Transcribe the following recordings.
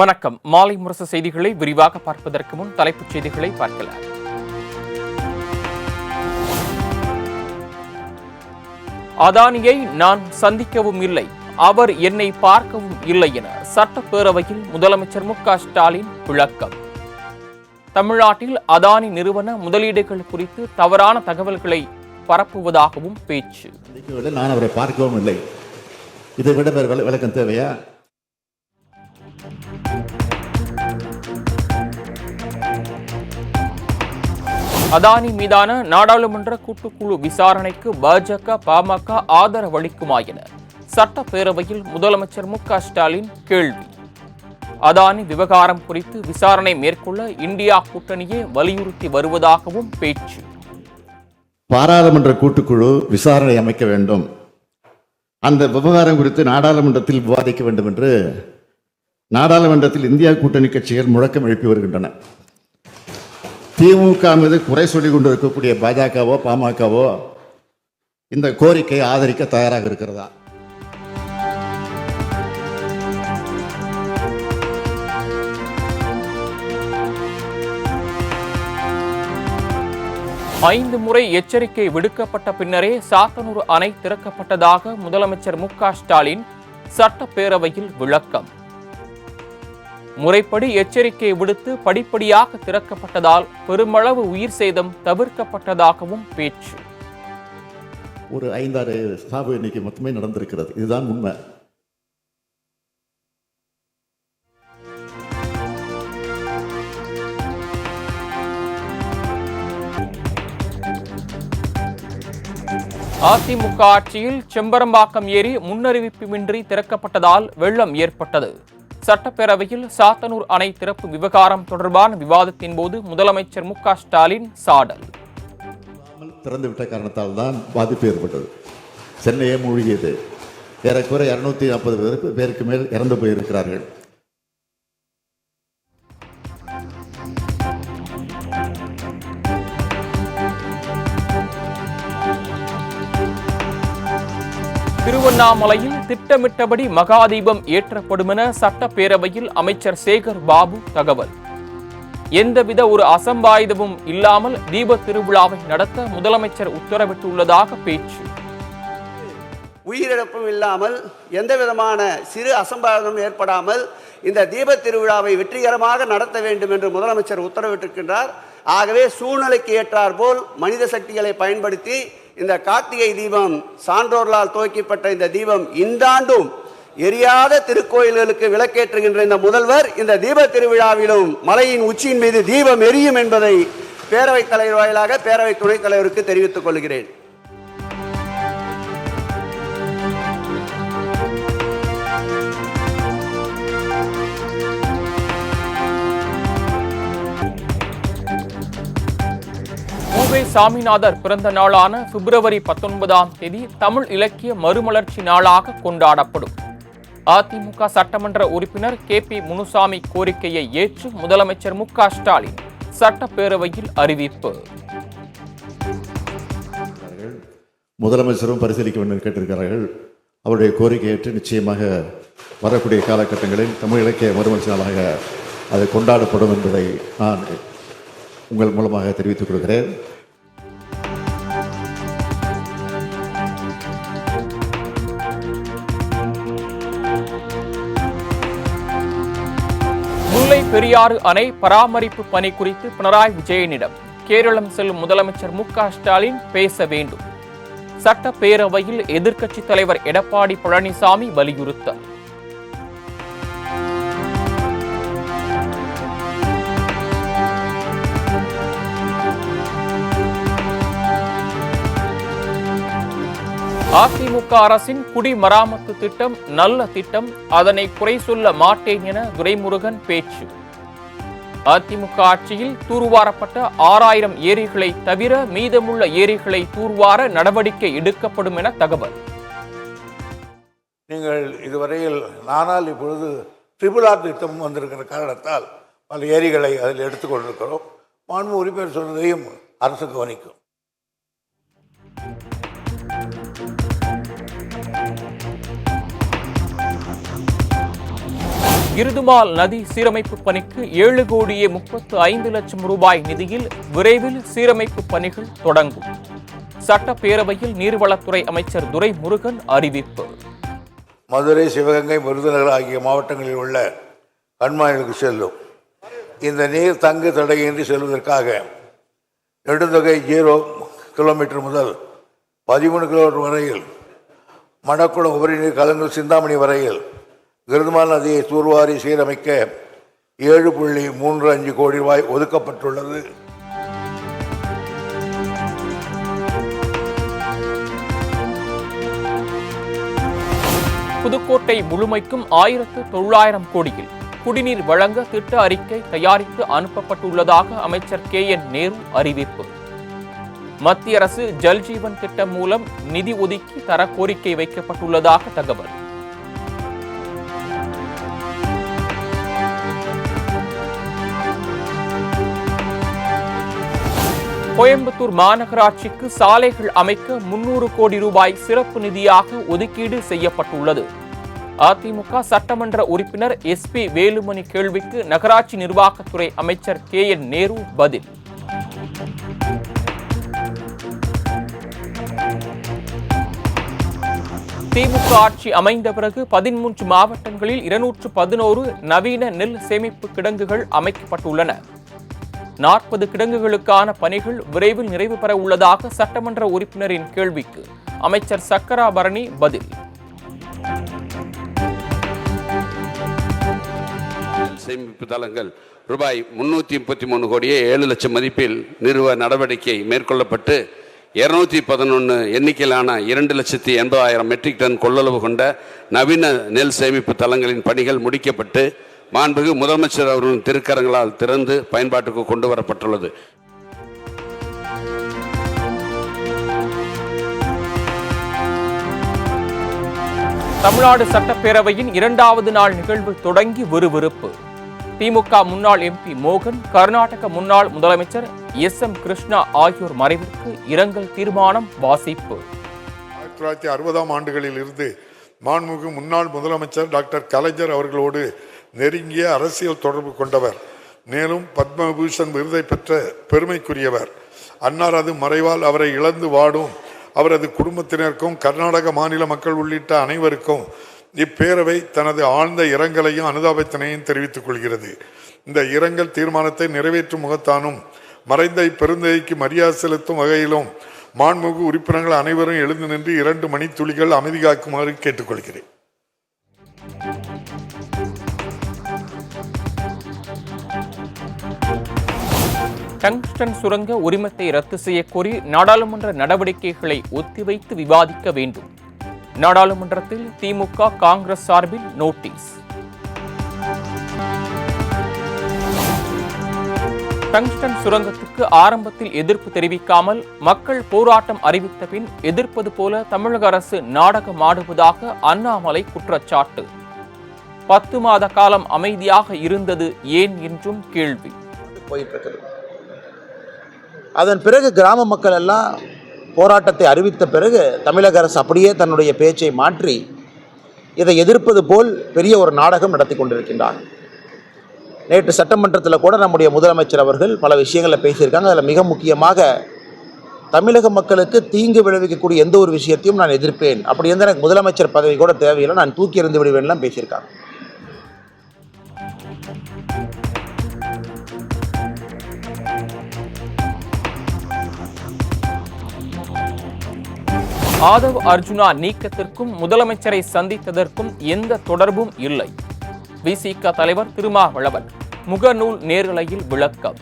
வணக்கம். மாலை முரசு செய்திகளை விரிவாக பார்ப்பதற்கு முன் தலைப்புச் செய்திகளை பார்க்கலாம். அதானியை நான் சந்திக்கவும் இல்லை, அவர் என்னை பார்க்கவும் இல்லை என சட்டப்பேரவையில் முதலமைச்சர் மு.க.ஸ்டாலின் விளக்கம். தமிழ்நாட்டில் அதானி நிறுவன முதலீடுகள் குறித்து தவறான தகவல்களை பரப்புவதாகவும் பேச்சு. நான் அவரை பார்க்கவும் இல்லை, இதை விட விளக்கம் தேவையா? அதானி மீதான நாடாளுமன்ற கூட்டுக்குழு விசாரணைக்கு பாஜக, பாமக ஆதரவளிக்குமா என சட்டப்பேரவையில் முதலமைச்சர் மு.க.ஸ்டாலின் கேள்வி. அதானி விவகாரம் குறித்து விசாரணை மேற்கொள்ள இந்தியா கூட்டணியே வலியுறுத்தி வருவதாகவும் பேச்சு. பாராளுமன்ற கூட்டுக்குழு விசாரணை அமைக்க வேண்டும், அந்த விவகாரம் குறித்து நாடாளுமன்றத்தில் விவாதிக்க வேண்டும் என்று நாடாளுமன்றத்தில் இந்தியா கூட்டணி கட்சிகள் முழக்கம் எழுப்பி வருகின்றன. திமுக மீது குறை சொல்லிக் கொண்டிருக்கக்கூடிய பாஜகவோ பாமகவோ இந்த கோரிக்கையை ஆதரிக்க தயாராக இருக்கிறதா? ஐந்து முறை எச்சரிக்கை விடுக்கப்பட்ட பின்னரே சாத்தனூர் அணை திறக்கப்பட்டதாக முதலமைச்சர் மு.க.ஸ்டாலின் சட்டப்பேரவையில் விளக்கம். முறைப்படி எச்சரிக்கை விடுத்து படிப்படியாக திறக்கப்பட்டதால் பெருமளவு உயிர் சேதம் தவிர்க்கப்பட்டதாகவும் பேச்சு. ஒரு 5-6 சாவு எண்ணிக்கை மட்டுமே நடந்திருக்கிறது, இதுதான் உண்மை. அதிமுக ஆட்சியில் செம்பரம்பாக்கம் ஏரி முன்னறிவிப்புமின்றி திறக்கப்பட்டதால் வெள்ளம் ஏற்பட்டது. சட்டப்பேரவையில் சாத்தனூர் அணை திறப்பு விவகாரம் தொடர்பான விவாதத்தின் போது முதலமைச்சர் மு.க.ஸ்டாலின் சாடல். திறந்துவிட்ட காரணத்தால் தான் பாதிப்பு ஏற்பட்டது. சென்னையே மூழ்கியது. ஏறக்குறைய 240 பேருக்கு மேல் இறந்து போயிருக்கிறார்கள். திருவண்ணாமலையில் திட்டமிட்டபடி மகாதீபம் ஏற்றப்படும் என சட்டப்பேரவையில் அமைச்சர் சேகர் பாபு தகவல். எந்தவித ஒரு அசம்பாவிதமும் இல்லாமல் தீப திருவிழாவை நடத்த முதலமைச்சர் உத்தரவிட்டுள்ளதாக பேச்சு. உயிரிழப்பும் இல்லாமல் எந்த விதமான சிறு அசம்பாவிதம் ஏற்படாமல் இந்த தீப திருவிழாவை வெற்றிகரமாக நடத்த வேண்டும் என்று முதலமைச்சர் உத்தரவிட்டிருக்கின்றார். ஆகவே சூழ்நிலைக்கு ஏற்றார் போல் மனித சக்திகளை பயன்படுத்தி இந்த கார்த்திகை தீபம், சான்றோர்களால் துவக்கப்பட்ட இந்த தீபம் இந்த ஆண்டும் எரியாத திருக்கோயில்களுக்கு விளக்கேற்றுகின்ற இந்த முதல்வர் இந்த தீப திருவிழாவிலும் மலையின் உச்சியின் மீது தீபம் எரியும் என்பதை பேரவைத் தலைவர் வாயிலாக பேரவை துணைத் தலைவருக்கு தெரிவித்துக் கொள்கிறேன். சாமிநாதர் பிறந்த நாளான பிப்ரவரி 19ஆம் தேதி தமிழ் இலக்கிய மறுமலர்ச்சி நாளாக கொண்டாடப்படும். அதிமுக சட்டமன்ற உறுப்பினர் கே.பி. முனுசாமி கோரிக்கையை ஏற்று முதலமைச்சர் மு.க.ஸ்டாலின் சட்டப்பேரவையில் அறிவிப்பு. முதலமைச்சரும் பரிசீலிக்க வேண்டும் கேட்டிருக்கிறார்கள். அவருடைய கோரிக்கை ஏற்று நிச்சயமாக வரக்கூடிய காலகட்டங்களில் தமிழ் இலக்கிய மறுமலர்ச்சி நாளாக அது கொண்டாடப்படும் என்பதை நான் உங்கள் மூலமாக தெரிவித்துக் கொள்கிறேன். முல்லை பெரியாறு அணை பராமரிப்பு பணி குறித்து பினராயி விஜயனிடம் கேரளம் செல்லும் முதலமைச்சர் மு.க.ஸ்டாலின் பேச வேண்டும். சட்டப்பேரவையில் எதிர்க்கட்சித் தலைவர் எடப்பாடி பழனிசாமி வலியுறுத்தல். அதிமுக அரசின் குடிமராமத்து திட்டம் நல்ல திட்டம், அதனை குறை சொல்ல மாட்டேன் என துரைமுருகன் பேச்சு. அதிமுக ஆட்சியில் தூர்வாரப்பட்ட 6000 ஏரிகளை தவிர மீதமுள்ள ஏரிகளை தூர்வார நடவடிக்கை எடுக்கப்படும் என தகவல். நீங்கள் இதுவரையில் நானால் இப்பொழுது RRR திட்டம் வந்திருக்கிற காரணத்தால் பல ஏரிகளை அதில் எடுத்துக்கொண்டிருக்கிறோம். மாண்பு உறுப்பினர் சொன்னதையும் அரசு கவனிக்கும். இருதுமால் நதி சீரமைப்பு பணிக்கு 7,35,00,000 ரூபாய் நிதியில் விரைவில் சீரமைப்பு பணிகள் தொடங்கும். சட்டப்பேரவையில் நீர்வளத்துறை அமைச்சர் துரைமுருகன் அறிவிப்பு. மதுரை, சிவகங்கை, விருதுநகர் ஆகிய மாவட்டங்களில் உள்ள கண்மாய்களுக்கு செல்லும். இந்த நீர் தங்கு தடையின்றி செல்வதற்காக நெடுந்தொகை 0 கிலோமீட்டர் முதல் 13 கிலோமீட்டர் வரையில் மணக்குளம் உபரிநீர் கலங்கல் சிந்தாமணி வரையில் கிருதுமால் நதியை தூர்வாரி சீரமைக்க 7.35 கோடி ரூபாய் ஒதுக்கப்பட்டுள்ளது. புதுக்கோட்டை முழுமைக்கும் 1900 கோடியில் குடிநீர் வழங்க திட்ட அறிக்கை தயாரித்து அனுப்பப்பட்டுள்ளதாக அமைச்சர் KN நேரு அறிவிப்பு. மத்திய அரசு ஜல்ஜீவன் திட்டம் மூலம் நிதி ஒதுக்கி தர கோரிக்கை வைக்கப்பட்டுள்ளதாக தகவல். கோயம்புத்தூர் மாநகராட்சிக்கு சாலைகள் அமைக்க 300 கோடி ரூபாய் சிறப்பு நிதியாக ஒதுக்கீடு செய்யப்பட்டுள்ளது. அதிமுக சட்டமன்ற உறுப்பினர் SP வேலுமணி கேள்விக்கு நகராட்சி நிர்வாகத்துறை அமைச்சர் KN நேரு பதில். திமுக ஆட்சி அமைந்த பிறகு 13 மாவட்டங்களில் 211 நவீன நெல் சேமிப்பு கிடங்குகள் அமைக்கப்பட்டுள்ளன. 40 கிடங்குகளுக்கான பணிகள் விரைவில் நிறைவு பெற உள்ளதாக சட்டமன்ற உறுப்பினரின் கேள்விக்கு அமைச்சர் சக்கராபரணி பதில். சேமிப்பு தளங்கள் ரூபாய் 333 கோடியே 7 லட்சம் மதிப்பில் நிறுவ நடவடிக்கை மேற்கொள்ளப்பட்டு 211 எண்ணிக்கையிலான 2,80,000 மெட்ரிக் டன் கொள்ளளவு கொண்ட நவீன நெல் சேமிப்பு தளங்களின் பணிகள் முடிக்கப்பட்டு மாண்புமிகு முதலமைச்சர் அவர்களின் திருக்கரங்களால் திறந்து பயன்பாட்டுக்கு கொண்டு வரப்பட்டுள்ளது. தமிழ்நாடு சட்டப்பேரவையின் 2வது நாள் நிகழ்வு தொடங்கி விறுவிறுப்பு. திமுக முன்னாள் MP மோகன், கர்நாடக முன்னாள் முதலமைச்சர் SM கிருஷ்ணா ஆகியோர் மறைவிற்கு இரங்கல் தீர்மானம் வாசிப்பு. 1960ஆம் ஆண்டுகளில் இருந்து மாண்புமிகு முன்னாள் முதலமைச்சர் டாக்டர் கலைஞர் அவர்களோடு நெருங்கிய அரசியல் தொடர்பு கொண்டவர். மேலும் பத்மபூஷன் விருதை பெற்ற பெருமைக்குரியவர். அன்னாரது மறைவால் அவரை இழந்து வாடும் அவரது குடும்பத்தினருக்கும் கர்நாடக மாநில மக்கள் உள்ளிட்ட அனைவருக்கும் இப்பேரவை தனது ஆழ்ந்த இரங்கலையும் அனுதாபத்தினையும் தெரிவித்துக் கொள்கிறது. இந்த இரங்கல் தீர்மானத்தை நிறைவேற்றும் முகத்தானும் மறைந்த பெருந்தகைக்கு மரியாதை செலுத்தும் வகையிலும் மாண்புமிகு உறுப்பினர்கள் அனைவரும் எழுந்து நின்று 2 மணித்துளிகள் அமைதி காக்குமாறு கேட்டுக்கொள்கிறேன். டங்ஸ்டன் சுரங்க உரிமத்தை ரத்து செய்யக்கோரி நாடாளுமன்ற நடவடிக்கைகளை ஒத்திவைத்து விவாதிக்க வேண்டும். நாடாளுமன்றத்தில் திமுக, காங்கிரஸ் சார்பில் நோட்டீஸ். டங்ஸ்டன் சுரங்கத்துக்கு ஆரம்பத்தில் எதிர்ப்பு தெரிவிக்காமல் மக்கள் போராட்டம் அறிவித்த பின் எதிர்ப்பது போல தமிழக அரசு நாடகம் ஆடுவதாக அண்ணாமலை குற்றச்சாட்டு. 10 மாத காலம் அமைதியாக இருந்தது ஏன் என்றும் கேள்வி. அதன் பிறகு கிராம மக்கள் எல்லாம் போராட்டத்தை அறிவித்த பிறகு தமிழக அரசு அப்படியே தன்னுடைய பேச்சை மாற்றி இதை எதிர்ப்பது போல் பெரிய ஒரு நாடகம் நடத்தி கொண்டிருக்கின்றார். நேற்று சட்டமன்றத்தில் கூட நம்முடைய முதலமைச்சர் அவர்கள் பல விஷயங்களில் பேசியிருக்காங்க. அதில் மிக முக்கியமாக தமிழக மக்களுக்கு தீங்கு விளைவிக்கக்கூடிய எந்த ஒரு விஷயத்தையும் நான் எதிர்ப்பேன், அப்படி இருந்தால் எனக்கு முதலமைச்சர் பதவி கூட தேவையில்லை, நான் தூக்கி எறிந்து விடுவேன்லாம் பேசியிருக்காங்க. ஆதவ் அர்ஜுனா நீக்கத்திற்கும் முதலமைச்சரை சந்தித்ததற்கும் எந்த தொடர்பும் இல்லை. விசிக தலைவர் திருமாவளவன் முகநூல் நேரலையில் விளக்கம்.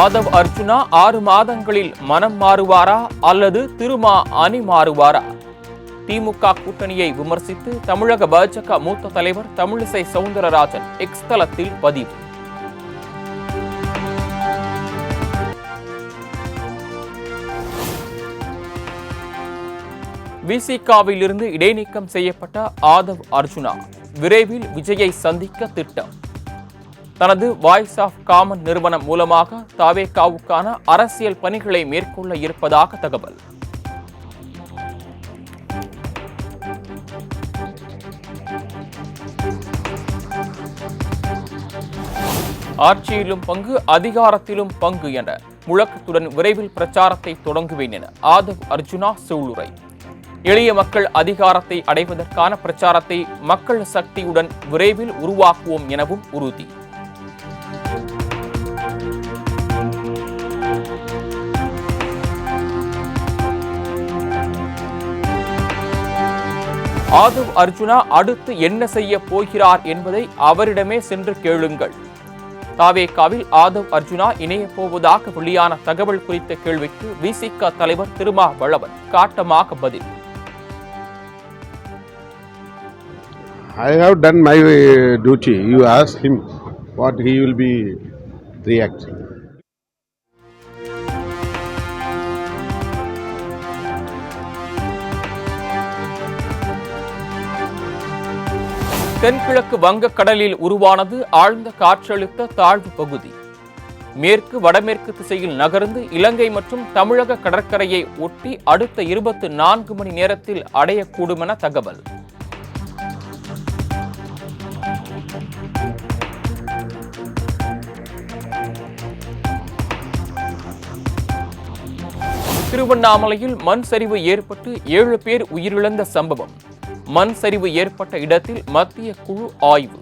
ஆதவ் அர்ஜுனா 6 மாதங்களில் மனம் மாறுவாரா அல்லது திருமா அணி மாறுவாரா? திமுக கூட்டணியை விமர்சித்து தமிழக பாஜக மூத்த தலைவர் தமிழிசை சவுந்தரராஜன் எக்ஸ் தளத்தில் பதிவு. விசிகாவில் இருந்து இடைநீக்கம் செய்யப்பட்ட ஆதவ் அர்ஜுனா விரைவில் விஜயை சந்திக்க திட்டம். தனது வாய்ஸ் ஆஃப் காமன் நிறுவனம் மூலமாக தாவேகாவுக்கான அரசியல் பணிகளை மேற்கொள்ள இருப்பதாக தகவல். ஆட்சியிலும் பங்கு, அதிகாரத்திலும் பங்கு என முழக்கத்துடன் விரைவில் பிரச்சாரத்தை தொடங்குவேன் என ஆதவ் அர்ஜுனா சூளுரை. எளிய மக்கள் அதிகாரத்தை அடைவதற்கான பிரச்சாரத்தை மக்கள் சக்தியுடன் விரைவில் உருவாக்குவோம் எனவும் உறுதி. ஆதவ் அர்ஜுனா அடுத்து என்ன செய்ய போகிறார் என்பதை அவரிடமே சென்று கேளுங்கள். தாவேகாவில் ஆதவ் அர்ஜுனா இணைய போவதாக வெளியான தகவல் குறித்த கேள்விக்கு விசிக தலைவர் திருமாவளவன் காட்டமாக பதில். I have done my duty. You ask him what he will be reacting. தென்கிழக்கு வங்கக்கடலில் உருவானது ஆழ்ந்த காற்றழுத்த தாழ்வு பகுதி. மேற்கு வடமேற்கு திசையில் நகர்ந்து இலங்கை மற்றும் தமிழக கடற்கரையை ஒட்டி அடுத்த 24 மணி நேரத்தில் அடையக்கூடும் என தகவல். திருவண்ணாமலையில் மண் சரிவு ஏற்பட்டு 7 பேர் உயிரிழந்த சம்பவம். மண் சரிவு ஏற்பட்ட இடத்தில் மத்திய குழு ஆய்வு.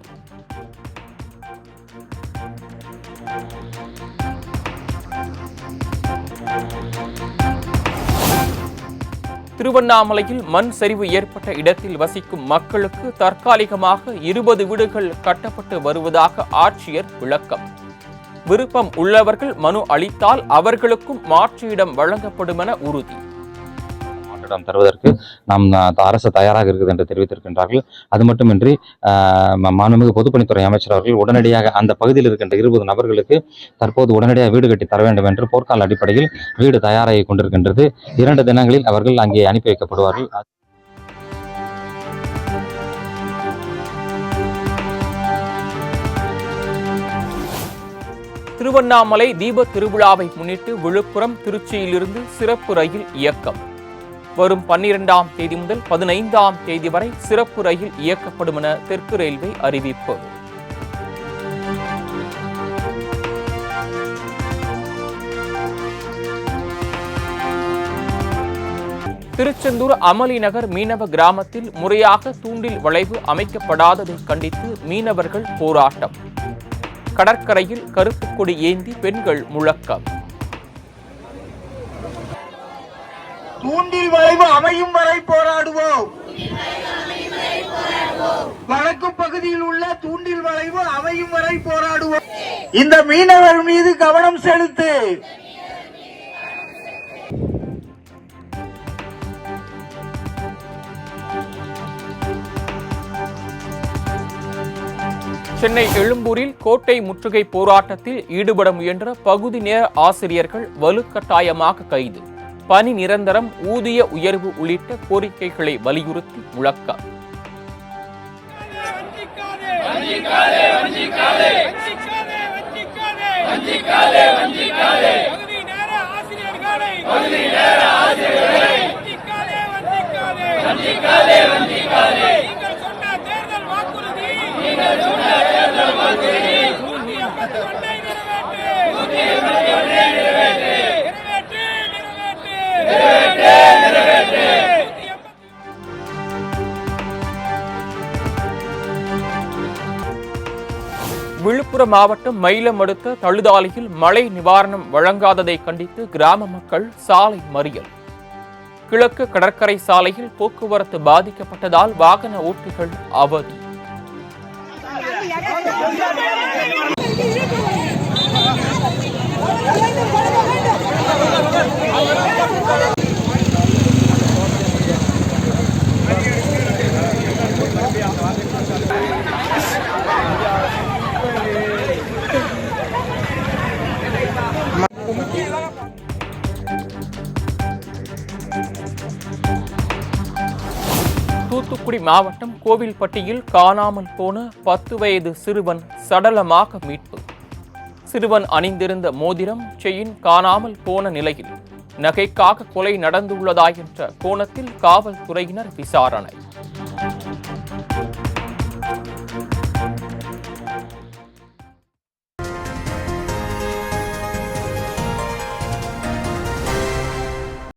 திருவண்ணாமலையில் மண் சரிவு ஏற்பட்ட இடத்தில் வசிக்கும் மக்களுக்கு தற்காலிகமாக 20 வீடுகள் கட்டப்பட்டு வருவதாக ஆட்சியர் விளக்கம். விருப்பம் உள்ளவர்கள் மனு அளித்தால் அவர்களுக்கும் மாற்று இடம் வழங்கப்படும் என உறுதி. மாற்றிடம் தருவதற்கு நாம் அரசு தயாராக இருக்குது என்று தெரிவித்திருக்கின்றார்கள். அது மட்டுமின்றி மாண்புமிகு பொதுப்பணித்துறை அமைச்சர் அவர்கள் உடனடியாக அந்த பகுதியில் இருக்கின்ற 20 நபர்களுக்கு தற்போது உடனடியாக வீடு கட்டி தர வேண்டும் என்று போர்க்கால அடிப்படையில் வீடு தயாராகி கொண்டிருக்கின்றது. 2 தினங்களில் அவர்கள் அங்கே அனுப்பி வைக்கப்படுவார்கள். திருவண்ணாமலை தீப திருவிழாவை முன்னிட்டு விழுப்புரம் திருச்சியிலிருந்து சிறப்பு ரயில் இயக்கம். வரும் 12ஆம் தேதி முதல் 15ஆம் தேதி வரை சிறப்பு ரயில் இயக்கப்படும் என தெற்கு ரயில்வே அறிவிப்பு. திருச்செந்தூர் அமளி நகர் மீனவ கிராமத்தில் முறையாக தூண்டில் வளைவு அமைக்கப்படாததை கண்டித்து மீனவர்கள் போராட்டம். கடற்கரையில் கருப்பு கொடி ஏந்தி பெண்கள் முழக்கம். தூண்டில் வளைவு அமையும் வரை போராடுவோம். வடக்கு பகுதியில் உள்ள தூண்டில் வளைவு அமையும் வரை போராடுவோம். இந்த மீனவர் மீது கவனம் செலுத்து. சென்னை எழும்பூரில் கோட்டை முற்றுகை போராட்டத்தில் ஈடுபட முயன்ற பகுதி நேர ஆசிரியர்கள் வலுக்கட்டாயமாக கைது. பணி நிரந்தரம், ஊதிய உயர்வு உள்ளிட்ட கோரிக்கைகளை வலியுறுத்தி முழக்கம். விழுப்புரம் மாவட்டம் மயிலம் அடுத்த தழுதாலையில் மழை நிவாரணம் வழங்காததை கண்டித்து கிராம மக்கள் சாலை மறியல். கிழக்கு கடற்கரை சாலையில் போக்குவரத்து பாதிக்கப்பட்டதால் வாகன ஓட்டிகள் அவதி. தூத்துக்குடி மாவட்டம் கோவில்பட்டியில் காணாமல் போன 10 வயது சிறுவன் சடலமாக மீட்பு. சிறுவன் அணிந்திருந்த மோதிரம், செயின் காணாமல் போன நிலையில் நகைக்காக கொலை நடந்துள்ளதா என்ற கோணத்தில் காவல்துறையினர் விசாரணை.